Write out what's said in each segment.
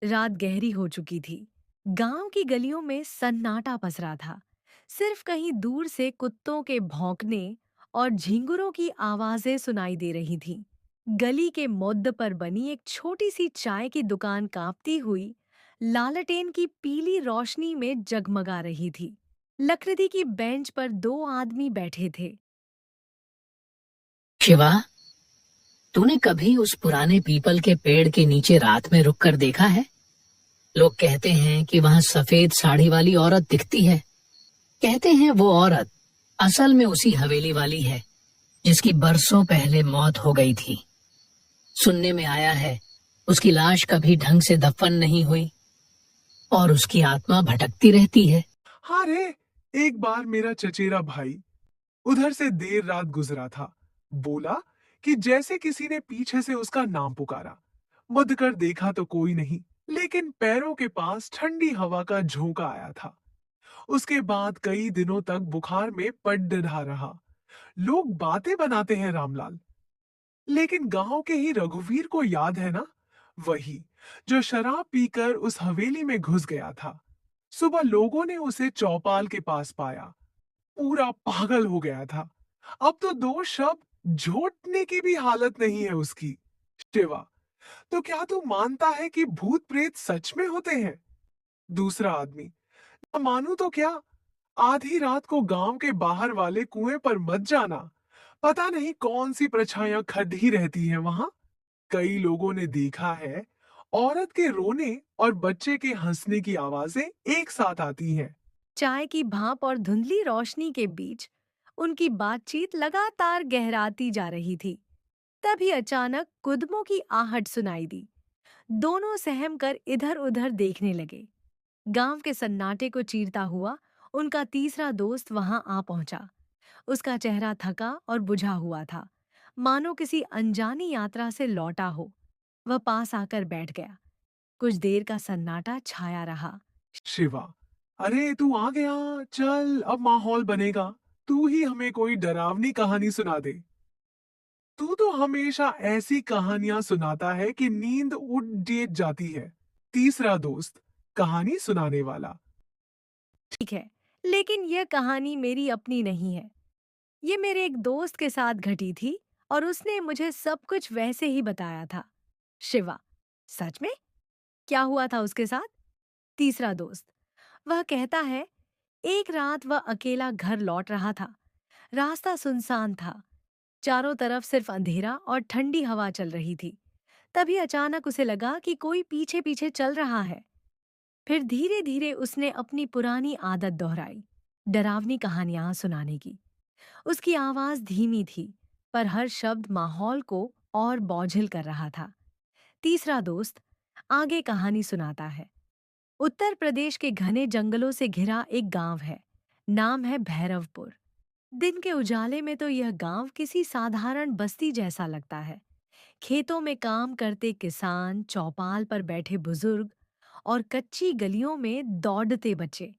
रात गहरी हो चुकी थी। गांव की गलियों में सन्नाटा पसरा था। सिर्फ कहीं दूर से कुत्तों के भौंकने और झिंगुरों की आवाजें सुनाई दे रही थीं। गली के मोड़ पर बनी एक छोटी सी चाय की दुकान कांपती हुई लालटेन की पीली रोशनी में जगमगा रही थी। लकड़ी की बेंच पर दो आदमी बैठे थे। शिवा, तूने कभी उस पुराने पीपल के पेड़ के नीचे रात में रुक कर देखा है? लोग कहते हैं कि वहां सफेद साड़ी वाली औरत दिखती है। कहते हैं वो औरत असल में उसी हवेली वाली है जिसकी बरसों पहले मौत हो गई थी। सुनने में आया है उसकी लाश कभी ढंग से दफन नहीं हुई और उसकी आत्मा भटकती रहती है। हाँ रे। एक बार मेरा चचेरा भाई उधर से देर रात गुजरा था। बोला कि जैसे किसी ने पीछे से उसका नाम पुकारा। मुड़ कर देखा तो कोई नहीं, लेकिन पैरों के पास ठंडी हवा का झोंका आया था। उसके बाद कई दिनों तक बुखार में पड़ रहा रहा। लोग बातें बनाते हैं रामलाल, लेकिन गांव के ही रघुवीर को याद है ना, वही जो शराब पीकर उस हवेली में घुस गया था। सुबह लोगों ने उसे चौपाल के पास पाया, पूरा पागल हो गया था। अब तो दो शब्द झोटने की भी हालत नहीं है उसकी। शिवा, तो क्या तू मानता है कि भूत प्रेत सच में होते हैं? दूसरा आदमी, ना मानू तो क्या, आधी रात को गांव के बाहर वाले कुएं पर मत जाना। पता नहीं कौन सी परछाइयां खड़ी रहती हैं वहां। कई लोगों ने देखा है, औरत के रोने और बच्चे के हंसने की आवाजें एक साथ आती हैं। चाय की भाप और धुंधली रोशनी के बीच उनकी बातचीत लगातार गहराती जा रही थी। तभी अचानक कुदमों की आहट सुनाई दी। दोनों सहम कर इधर-उधर देखने लगे। गांव के सन्नाटे को चीरता हुआ उनका तीसरा दोस्त वहां आ पहुंचा। उसका चेहरा थका और बुझा हुआ था, मानो किसी अनजानी यात्रा से लौटा हो। वह पास आकर बैठ गया। कुछ देर का सन्नाटा छाया रहा। शिवा, अरे तू आ गया। चल अब माहौल बनेगा। तू ही हमें कोई डरावनी कहानी सुना दे। तू तो हमेशा ऐसी कहानियां सुनाता है कि नींद उड़ डेट जाती है। तीसरा दोस्त, कहानी सुनाने वाला। ठीक है, लेकिन यह कहानी मेरी अपनी नहीं है। ये मेरे एक दोस्त के साथ घटी थी और उसने मुझे सब कुछ वैसे ही बताया था। शिवा, सच में? क्या हुआ था उसके साथ? तीसरा दोस्त, वह कहता है, एक रात वह अकेला घर लौट रहा था। रास्ता सुनसान था। चारों तरफ सिर्फ अंधेरा और ठंडी हवा चल रही थी। तभी अचानक उसे लगा कि कोई पीछे पीछे चल रहा है। फिर धीरे धीरे उसने अपनी पुरानी आदत दोहराई, डरावनी कहानियां सुनाने की। उसकी आवाज धीमी थी, पर हर शब्द माहौल को और बोझिल कर रहा था। तीसरा दोस्त आगे कहानी सुनाता है। उत्तर प्रदेश के घने जंगलों से घिरा एक गांव है। नाम है भैरवपुर। दिन के उजाले में तो यह गांव किसी साधारण बस्ती जैसा लगता है। खेतों में काम करते किसान, चौपाल पर बैठे बुजुर्ग और कच्ची गलियों में दौड़ते बच्चे।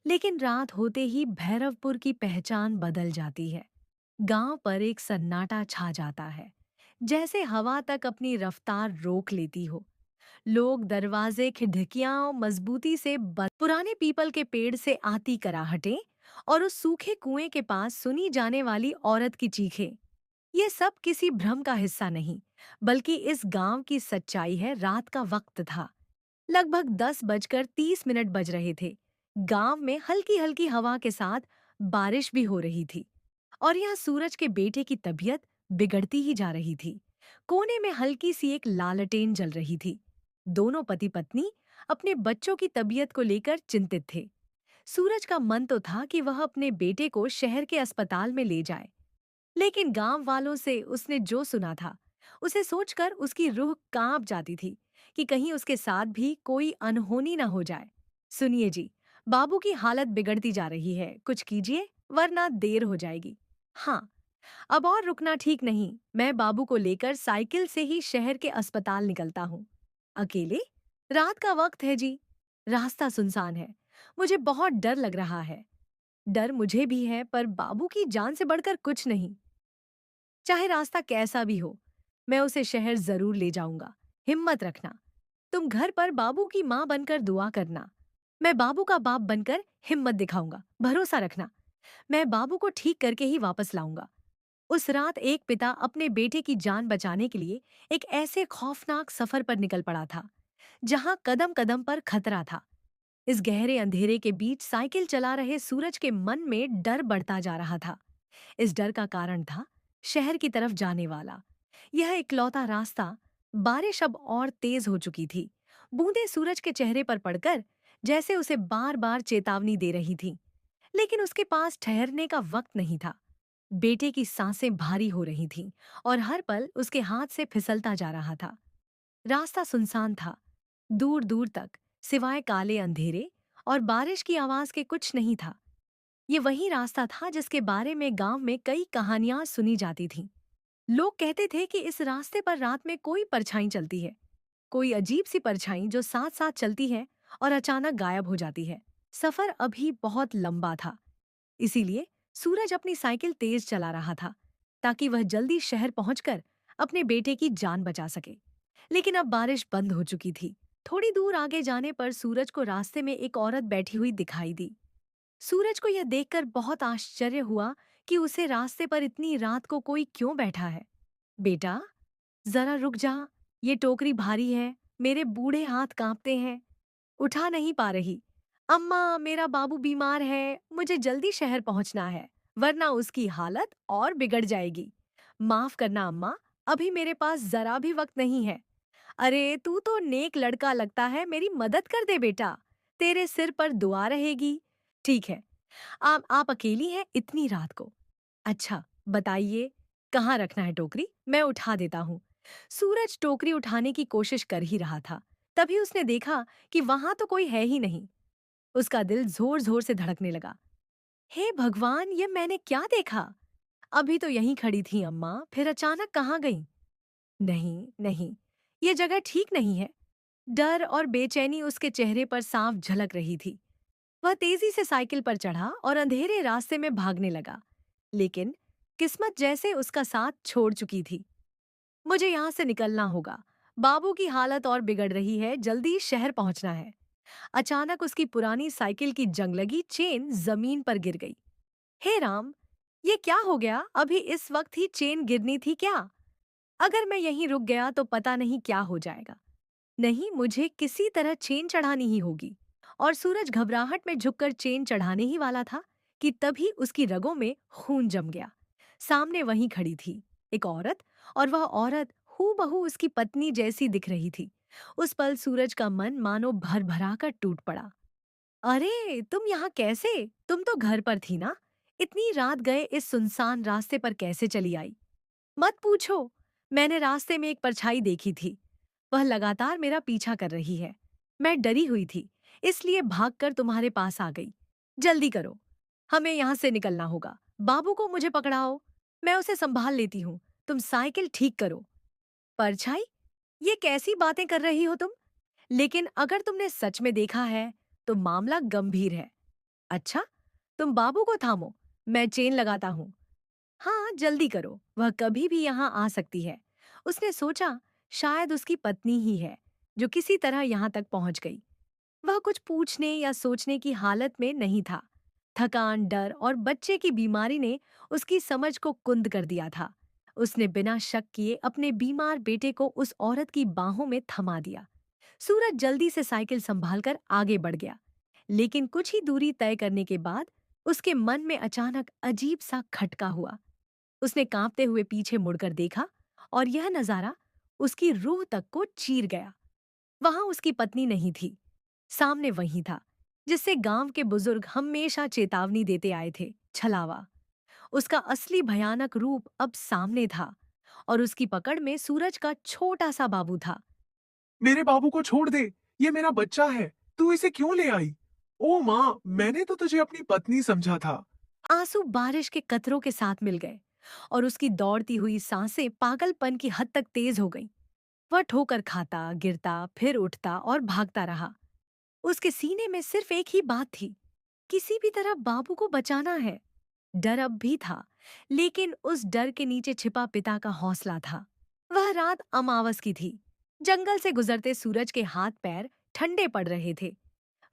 लेकिन रात होते ही भैरवपुर की पहचान बदल जाती है। गांव पर एक सन्नाटा छा जाता है, जैसे हवा तक अपनी रफ्तार रोक लेती हो। लोग दरवाजे खिड़कियां मजबूती से बंद, पुराने पीपल के पेड़ से आती कराहटें और उस सूखे कुएं के पास सुनी जाने वाली औरत की चीखें, ये सब किसी भ्रम का हिस्सा नहीं, बल्कि इस गांव की सच्चाई है। रात का वक्त था। लगभग 10:30 बज रहे थे। गांव में हल्की हल्की हवा के साथ बारिश भी हो रही थी और यहाँ सूरज के बेटे की तबीयत बिगड़ती ही जा रही थी। कोने में हल्की सी एक लालटेन जल रही थी। दोनों पति पत्नी अपने बच्चों की तबीयत को लेकर चिंतित थे। सूरज का मन तो था कि वह अपने बेटे को शहर के अस्पताल में ले जाए, लेकिन गांव वालों से उसने जो सुना था, उसे सोचकर उसकी रूह कांप जाती थी कि कहीं उसके साथ भी कोई अनहोनी न हो जाए। सुनिए जी, बाबू की हालत बिगड़ती जा रही है, कुछ कीजिए वरना देर हो जाएगी। हाँ, अब और रुकना ठीक नहीं। मैं बाबू को लेकर साइकिल से ही शहर के अस्पताल निकलता हूँ। अकेले? रात का वक्त है जी। रास्ता सुनसान है। मुझे बहुत डर लग रहा है। डर मुझे भी है, पर बाबू की जान से बढ़कर कुछ नहीं। चाहे रास्ता कैसा भी हो, मैं उसे शहर जरूर ले जाऊंगा। हिम्मत रखना। तुम घर पर बाबू की माँ बनकर दुआ करना। मैं बाबू का बाप बनकर हिम्मत दिखाऊंगा, भरोसा रखना। मैं बाबू को ठीक करके ही वापस लाऊंगा। उस रात एक पिता अपने बेटे की जान बचाने के लिए एक ऐसे खौफनाक सफर पर निकल पड़ा था जहां कदम कदम पर खतरा था। इस गहरे अंधेरे के बीच साइकिल चला रहे सूरज के मन में डर बढ़ता जा रहा था। इस डर का कारण था शहर की तरफ जाने वाला यह इकलौता रास्ता। बारिश अब और तेज हो चुकी थी। बूंदें सूरज के चेहरे पर पड़कर जैसे उसे बार बार चेतावनी दे रही थीं। लेकिन उसके पास ठहरने का वक्त नहीं था। बेटे की सांसें भारी हो रही थीं और हर पल उसके हाथ से फिसलता जा रहा था। रास्ता सुनसान था। दूर दूर तक सिवाय काले अंधेरे और बारिश की आवाज के कुछ नहीं था। ये वही रास्ता था जिसके बारे में गांव में कई कहानियां सुनी जाती थीं। लोग कहते थे कि इस रास्ते पर रात में कोई परछाई चलती है, कोई अजीब सी परछाई जो साथ साथ चलती है और अचानक गायब हो जाती है। सफर अभी बहुत लंबा था, इसीलिए सूरज अपनी साइकिल तेज चला रहा था ताकि वह जल्दी शहर पहुंचकर अपने बेटे की जान बचा सके। लेकिन अब बारिश बंद हो चुकी थी। थोड़ी दूर आगे जाने पर सूरज को रास्ते में एक औरत बैठी हुई दिखाई दी। सूरज को यह देखकर बहुत आश्चर्य हुआ कि उसे रास्ते पर इतनी रात को कोई क्यों बैठा है। बेटा, जरा रुक जा, ये टोकरी भारी है, मेरे बूढ़े हाथ कांपते हैं, उठा नहीं पा रही। अम्मा, मेरा बाबू बीमार है, मुझे जल्दी शहर पहुंचना है, वरना उसकी हालत और बिगड़ जाएगी। माफ करना अम्मा, अभी मेरे पास जरा भी वक्त नहीं है। अरे, तू तो नेक लड़का लगता है, मेरी मदद कर दे बेटा, तेरे सिर पर दुआ रहेगी। ठीक है, आप अकेली हैं इतनी रात को? अच्छा, बताइए, कहाँ रखना है टोकरी? मैं उठा देता हूँ। सूरज टोकरी उठाने की कोशिश कर ही रहा था, तभी उसने देखा कि वहां तो कोई है ही नहीं। उसका दिल जोर जोर से धड़कने लगा। हे भगवान, ये मैंने क्या देखा? अभी तो यहीं खड़ी थी अम्मा, फिर अचानक कहाँ गई? नहीं नहीं, ये जगह ठीक नहीं है। डर और बेचैनी उसके चेहरे पर साफ झलक रही थी। वह तेजी से साइकिल पर चढ़ा और अंधेरे रास्ते में भागने लगा। लेकिन किस्मत जैसे उसका साथ छोड़ चुकी थी। मुझे यहाँ से निकलना होगा। बाबू की हालत और बिगड़ रही है, जल्दी शहर पहुंचना है। अचानक उसकी पुरानी साइकिल की जंग लगी चेन जमीन पर गिर गई। हे राम! ये क्या हो गया? अभी इस वक्त ही चेन गिरनी थी क्या? अगर मैं यहीं रुक गया तो पता नहीं क्या हो जाएगा। नहीं, मुझे किसी तरह चेन चढ़ानी ही होगी। और सूरज घबराहट में झुककर चेन चढ़ाने ही वाला था कि तभी उसकी रगों में खून जम गया। सामने वहीं खड़ी थी एक औरत, और वह औरत हूबहू उसकी पत्नी जैसी दिख रही थी। उस पल सूरज का मन मानो भर भरा कर टूट पड़ा। अरे, तुम यहाँ कैसे? तुम तो घर पर थी ना? इतनी रात गए इस सुनसान रास्ते पर कैसे चली आई? मत पूछो, मैंने रास्ते में एक परछाई देखी थी। वह लगातार मेरा पीछा कर रही है। मैं डरी हुई थी, इसलिए भागकर तुम्हारे पास आ गई। जल्दी करो, हमें यहाँ से निकलना होगा। बाबू को मुझे पकड़ाओ, मैं उसे संभाल लेती हूँ। तुम साइकिल ठीक करो। परछाई? ये कैसी बातें कर रही हो तुम? लेकिन अगर तुमने सच में देखा है, तो मामला गंभीर है। अच्छा, तुम बाबू को थामो, मैं चेन लगाता हूँ। हाँ, जल्दी करो, वह कभी भी यहाँ आ सकती है। उसने सोचा, शायद उसकी पत्नी ही है जो किसी तरह यहाँ तक पहुँच गई। वह कुछ पूछने या सोचने की हालत में नहीं था। थकान, डर और बच्चे की बीमारी ने उसकी समझ को कुंद कर दिया था। उसने बिना शक किए अपने बीमार बेटे को उस औरत की बाहों में थमा दिया। सूरज जल्दी से साइकिल संभालकर आगे बढ़ गया। लेकिन कुछ ही दूरी तय करने के बाद उसके मन में अचानक अजीब सा खटका हुआ। उसने कांपते हुए पीछे मुड़कर देखा और यह नजारा उसकी रूह तक को चीर गया। वहां उसकी पत्नी नहीं थी, सामने वही था जिससे गांव के बुजुर्ग हमेशा चेतावनी देते आए थे, छलावा। उसका असली भयानक रूप अब सामने था और उसकी पकड़ में सूरज का छोटा सा बाबू था। मेरे बाबू को छोड़ दे, ये मेरा बच्चा है, तू इसे क्यों ले आई? ओ माँ, मैंने तो तुझे अपनी पत्नी समझा था। आंसू बारिश के कतरों के साथ मिल गए और उसकी दौड़ती हुई सांसें पागलपन की हद तक तेज हो गईं। वह ठोकर खाता, गिरता, फिर उठता और भागता रहा। उसके सीने में सिर्फ एक ही बात थी, किसी भी तरह बाबू को बचाना है। डर अब भी था, लेकिन उस डर के नीचे छिपा पिता का हौसला था। वह रात अमावस की थी। जंगल से गुजरते सूरज के हाथ पैर ठंडे पड़ रहे थे।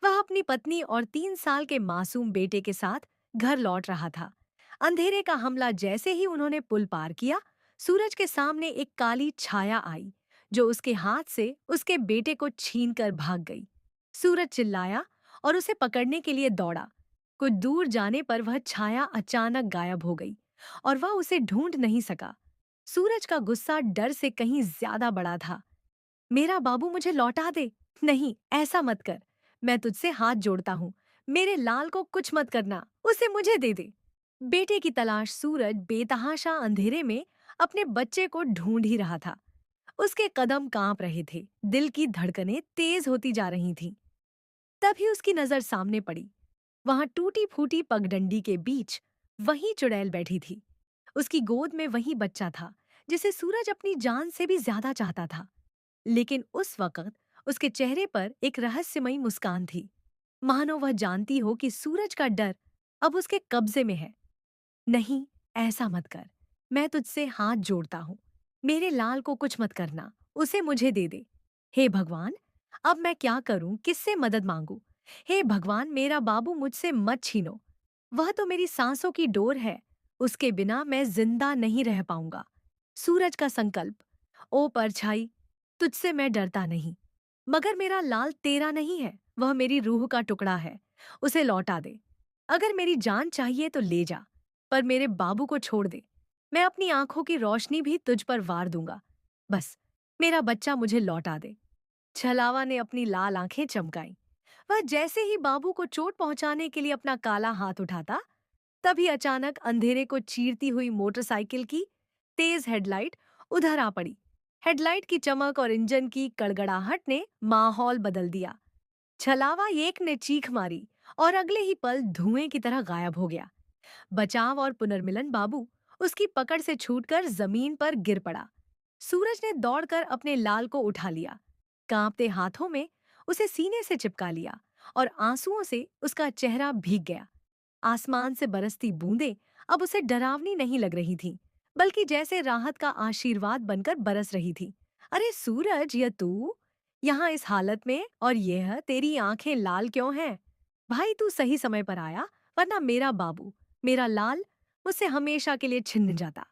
वह अपनी पत्नी और 3 साल के मासूम बेटे के साथ घर लौट रहा था। अंधेरे का हमला जैसे ही उन्होंने पुल पार किया, सूरज के सामने एक काली छाया आई जो उसके हाथ से उसके बेटे को छीनकर भाग गई। सूरज चिल्लाया और उसे पकड़ने के लिए दौड़ा। कुछ दूर जाने पर वह छाया अचानक गायब हो गई और वह उसे ढूंढ नहीं सका। सूरज का गुस्सा डर से कहीं ज्यादा बड़ा था। मेरा बाबू मुझे लौटा दे। नहीं, ऐसा मत कर। मैं तुझसे हाथ जोड़ता हूँ। मेरे लाल को कुछ मत करना, उसे मुझे दे दे। बेटे की तलाश सूरज बेतहाशा अंधेरे में अपने बच्चे को ढूंढ ही रहा था। उसके कदम कांप रहे थे, दिल की धड़कनें तेज होती जा रही थीं। तभी उसकी नजर सामने पड़ी। वहां टूटी फूटी पगडंडी के बीच वही चुड़ैल बैठी थी। उसकी गोद में वही बच्चा था जिसे सूरज अपनी जान से भी ज्यादा चाहता था। लेकिन उस वक्त उसके चेहरे पर एक रहस्यमयी मुस्कान थी, मानो वह जानती हो कि सूरज का डर अब उसके कब्जे में है। नहीं, ऐसा मत कर। मैं तुझसे हाथ जोड़ता हूँ। मेरे लाल को कुछ मत करना, उसे मुझे दे दे। हे भगवान, अब मैं क्या करूं, किससे मदद मांगू? हे भगवान, मेरा बाबू मुझसे मत छीनो। वह तो मेरी सांसों की डोर है, उसके बिना मैं जिंदा नहीं रह पाऊंगा। सूरज का संकल्प। ओ परछाई, तुझसे मैं डरता नहीं, मगर मेरा लाल तेरा नहीं है, वह मेरी रूह का टुकड़ा है। उसे लौटा दे। अगर मेरी जान चाहिए तो ले जा, पर मेरे बाबू को छोड़ दे। मैं अपनी आंखों की रोशनी भी तुझ पर वार दूंगा। बस मेरा बच्चा मुझे लौटा दे। छलावा ने अपनी लाल आंखें चमकाई। वह जैसे ही बाबू को चोट पहुंचाने के लिए अपना काला हाथ उठाता, तभी अचानक अंधेरे को चीरती हुई मोटरसाइकिल की तेज हेडलाइट उधर आ पड़ी। हेडलाइट की चमक और इंजन की कड़गड़ाहट ने माहौल बदल दिया। छलावा एक ने चीख मारी और अगले ही पल धुएं की तरह गायब हो गया। बचाव और पुनर्मिलन बाबू उसकी पकड़ से छूटकर जमीन पर गिर पड़ा। सूरज ने दौड़कर अपने लाल को उठा लिया, कांपते हाथों में उसे सीने से चिपका लिया और आंसुओं से उसका चेहरा भीग गया। आसमान से बरसती बूंदें अब उसे डरावनी नहीं लग रही थीं, बल्कि जैसे राहत का आशीर्वाद बनकर बरस रही थी। अरे सूरज, ये तू यहाँ इस हालत में, और यह तेरी आंखें लाल क्यों हैं? भाई, तू सही समय पर आया, वरना मेरा बाबू, मेरा लाल मुझसे हमेशा के लिए छिन जाता।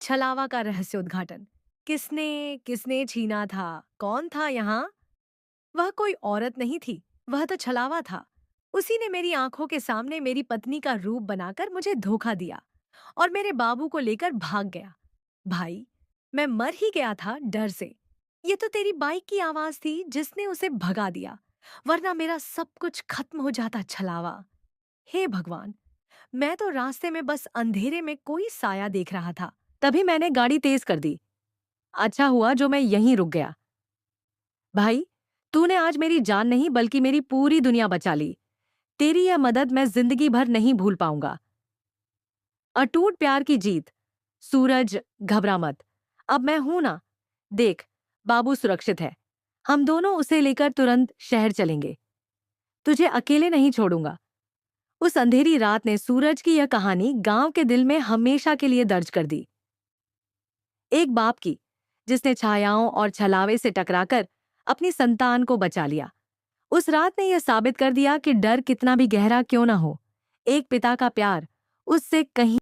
छलावा का रहस्य उद्घाटन। किसने किसने छीना था? कौन था यहाँ? वह कोई औरत नहीं थी, वह तो छलावा था। उसी ने मेरी आंखों के सामने मेरी पत्नी का रूप बनाकर मुझे धोखा दिया और मेरे बाबू को लेकर भाग गया। भाई, मैं मर ही गया था डर से। ये तो तेरी बाइक की आवाज थी जिसने उसे भगा दिया, वरना मेरा सब कुछ खत्म हो जाता छलावा। हे भगवान, मैं तो रास्ते में बस अंधेरे में कोई साया देख रहा था, तभी मैंने गाड़ी तेज कर दी। अच्छा हुआ जो मैं यहीं रुक गया। भाई, तूने आज मेरी जान नहीं बल्कि मेरी पूरी दुनिया बचा ली। तेरी यह मदद मैं जिंदगी भर नहीं भूल पाऊंगा। अटूट प्यार की जीत। सूरज, घबरा मत, अब मैं हूं ना। देख, बाबू सुरक्षित है। हम दोनों उसे लेकर तुरंत शहर चलेंगे। तुझे अकेले नहीं छोड़ूंगा। उस अंधेरी रात ने सूरज की यह कहानी गांव के दिल में हमेशा के लिए दर्ज कर दी। एक बाप की, जिसने छायाओं और छलावे से टकराकर अपनी संतान को बचा लिया। उस रात ने यह साबित कर दिया कि डर कितना भी गहरा क्यों ना हो, एक पिता का प्यार उससे कहीं